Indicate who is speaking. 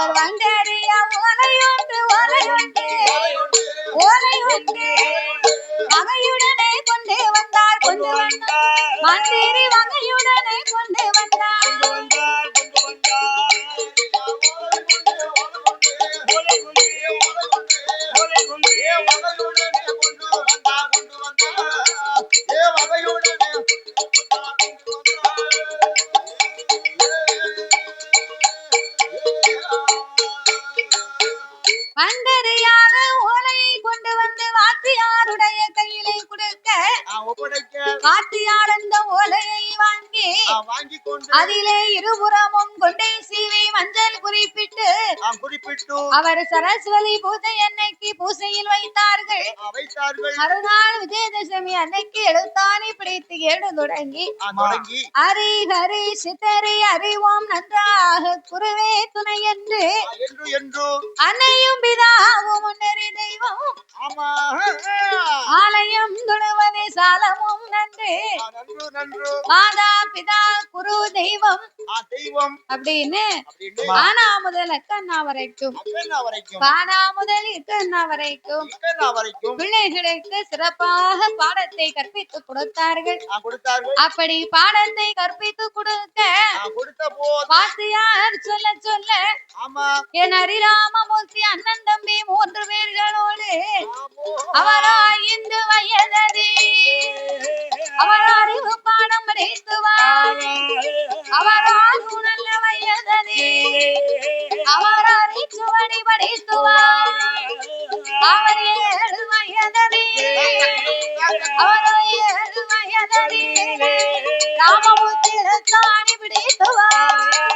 Speaker 1: அவர் வந்தறிய ஓலையுண்டு ஓலையுண்டு ஓலையுண்டு வகையுடனே கொண்டு வந்தார் கொண்டு வந்தார் மந்திரி வகையுடனே கொண்டு வந்தார் வந்தறியாத ஓலையை கொண்டு வந்து வாத்தியாருடைய கையிலே கொடுக்க வாத்தியார் அந்த ஓலையை வாங்கி அதிலே இருபுறமும் கொண்டே சீவி மஞ்சள் குறிப்பிட்டு அவர் சரஸ்வதி பூஜை அன்னைக்கு பூசையில் வைத்தார்கள். மறுநாள் விஜயதசமி அன்னைக்கு எழுத்தாணி பிடித்து ஏடு தொடங்கி ஹரி ஹரி சித்தரி அறிவோம் நன்றாக குருவே துணை என்று அன்னையும் பிதாவும் முன்னறி தெய்வம் ஆலயம் தொழுவதே சாலமும் நன்று மாதா பிதா குரு தெய்வம் அப்படின்னு ஆனா முதல் அக்கண்ணா வரைக்கும் பானா முதல் இக்கண்ணா வரைக்கும் பிள்ளைகளுக்கு சிறப்பாக பாடத்தை கற்பித்து கொடுத்தார்கள். அப்படி பாடத்தை கற்பித்து கொடுக்க வாத்தியார் சொல்ல சொல்ல என் ஹரிராமமூர்த்தி அண்ணன் தம்பி 3 பேர்களோடு அவரா 5 வயதடி அவர் அறிவு பாடம் படித்துவார் அவரால் நல்ல வயதடி அவர் அறிச்சுவடி படித்துவார் அவர் 7 வயதடி அவர் 7 வயதடி ராமமூர்த்தி தாணி பிடித்துவார்